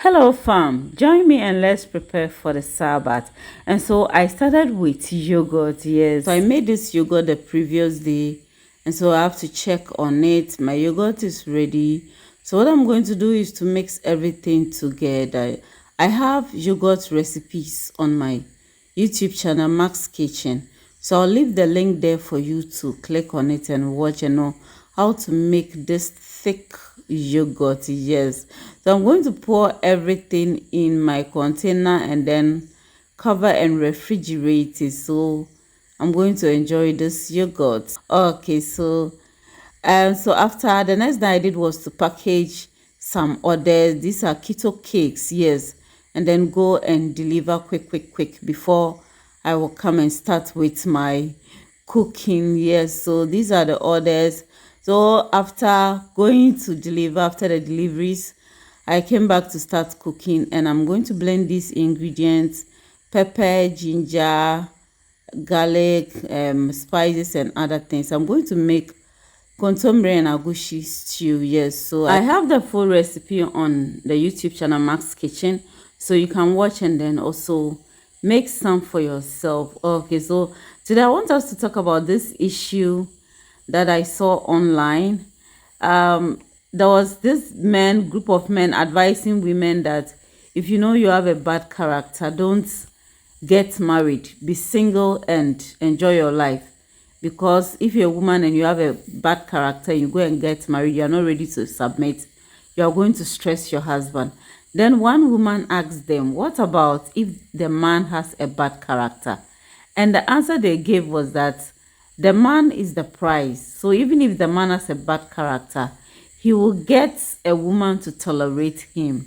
Hello, fam. Join me and let's prepare for the Sabbath. And so I started with yogurt. Yes. So I made this yogurt the previous day. And so I have to check on it. My yogurt is ready. So what I'm going to do is to mix everything together. I have yogurt recipes on my YouTube channel, Max Kitchen. So I'll leave the link there for you to click on it and watch and know how to make this thick yogurt. Yes, so I'm going to pour everything in my container and then cover and refrigerate it, so I'm going to enjoy this yogurt. Okay, so after, the next thing I did was to package some orders. These are keto cakes, yes, and then go and deliver quick before I will come and start with my cooking. Yes, so these are the orders. So after going to deliver, after the deliveries, I came back to start cooking, and I'm going to blend these ingredients: pepper, ginger, garlic, spices and other things. I'm going to make kontomire and agushi stew. Yes, so I have the full recipe on the YouTube channel Max Kitchen, so you can watch and then also make some for yourself. Okay, so today I want us to talk about this issue that I saw online. There was this group of men advising women that if you know you have a bad character, don't get married, be single and enjoy your life. Because if you're a woman and you have a bad character, you go and get married, you are not ready to submit, you are going to stress your husband. Then one woman asked them, what about if the man has a bad character? And the answer they gave was that the man is the prize. So even if the man has a bad character, he will get a woman to tolerate him.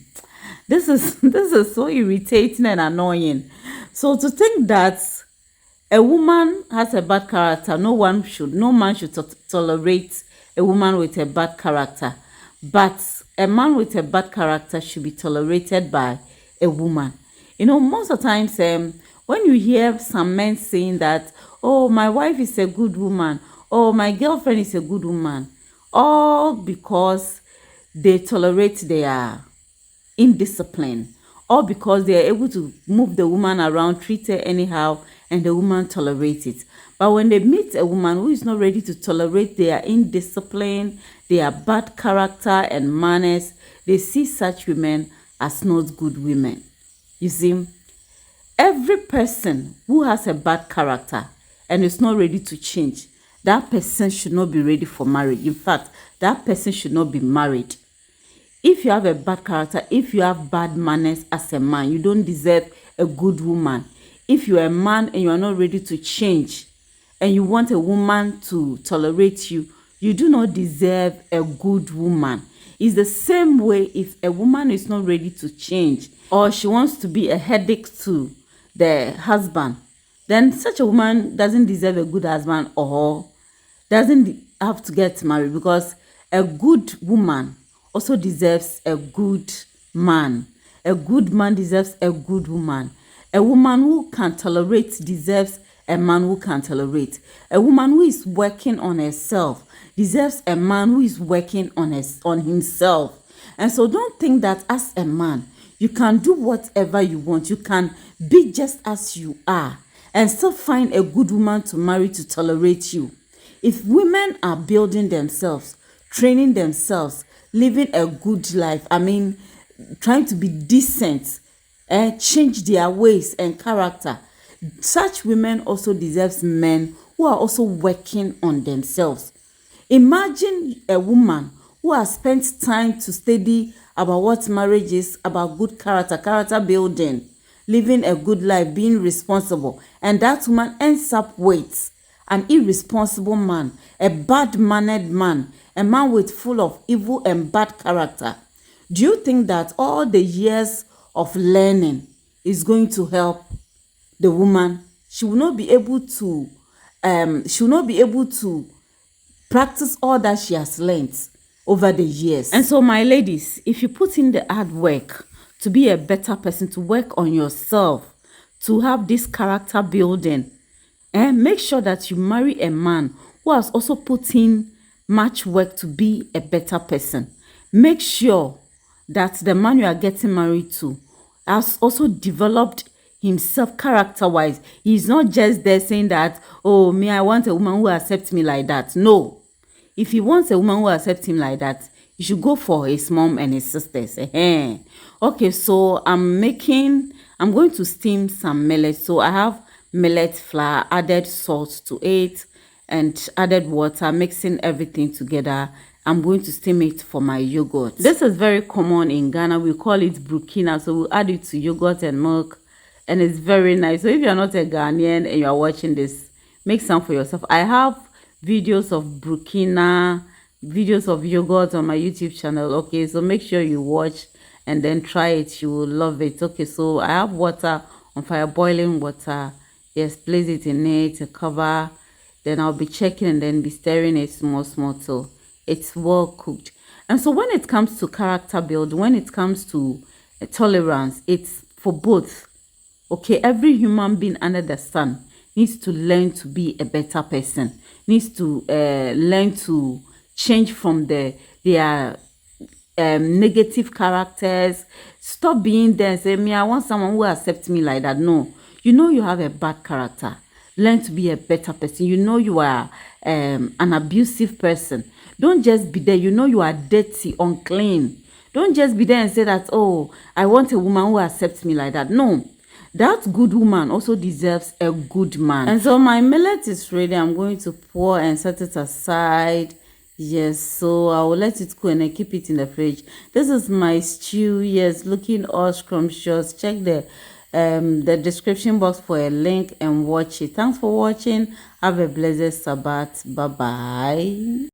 This is so irritating and annoying. So to think that a woman has a bad character, no man should tolerate a woman with a bad character, but a man with a bad character should be tolerated by a woman. Most of the times, when you hear some men saying that, oh, my wife is a good woman, oh, my girlfriend is a good woman, all because they tolerate their indiscipline, or because they are able to move the woman around, treat her anyhow, and the woman tolerates it. But when they meet a woman who is not ready to tolerate their indiscipline, their bad character and manners, they see such women as not good women. You see, every person who has a bad character and is not ready to change, that person should not be ready for marriage. In fact, that person should not be married. If you have a bad character, if you have bad manners as a man, you don't deserve a good woman. If you're a man and you are not ready to change and you want a woman to tolerate you, you do not deserve a good woman. It's the same way if a woman is not ready to change or she wants to be a headache to the husband, then such a woman doesn't deserve a good husband or doesn't have to get married, because a good woman also deserves a good man. A good man deserves a good woman. A woman who can tolerate deserves a man who can tolerate. A woman who is working on herself deserves a man who is working on himself. And so don't think that as a man, you can do whatever you want. You can be just as you are and still find a good woman to marry to tolerate you. If women are building themselves, training themselves, living a good life, trying to be decent, change their ways and character, such women also deserves men who are also working on themselves. Imagine a woman who has spent time to study about what marriage is, about good character building, living a good life, being responsible, and that woman ends up with an irresponsible man, a bad-mannered man, a man with full of evil and bad character. Do you think that all the years of learning is going to help the woman? She will not be able to practice all that she has learned over the years. And so, my ladies, if you put in the hard work to be a better person, to work on yourself, to have this character building, make sure that you marry a man who has also put in much work to be a better person. Make sure that the man you are getting married to has also developed himself character-wise. He's not just there saying that, oh, me, I want a woman who accepts me like that. No. If he wants a woman who accepts him like that, you should go for his mom and his sisters. Okay, so I'm going to steam some millet. So I have millet flour, added salt to it, and added water, mixing everything together. I'm going to steam it for my yogurt. This is very common in Ghana. We call it Burkina. So we'll add it to yogurt and milk, and it's very nice. So if you're not a Ghanaian and you're watching this, make some for yourself. I have videos of Burkina, videos of yogurt on my YouTube channel. Okay, so make sure you watch and then try it. You will love it. Okay, so I have water on fire, boiling water. Yes, place it in it, a cover. Then I'll be checking and then be stirring it small till it's well cooked. And so when it comes to character build, when it comes to tolerance, it's for both. Okay, every human being under the sun needs to learn to be a better person, needs to learn to change from their negative characters. Stop being there and say, me, I want someone who accepts me like that. No, you know you have a bad character. Learn to be a better person. You know you are an abusive person. Don't just be there. You know you are dirty, unclean. Don't just be there and say that, oh, I want a woman who accepts me like that. No, that good woman also deserves a good man. And so my millet is ready. I'm going to pour and set it aside. Yes, so I will let it cool and I keep it in the fridge. This is my stew. Yes, looking all scrumptious. Check the description box for a link and watch it. Thanks for watching. Have a blessed Sabbath. Bye bye.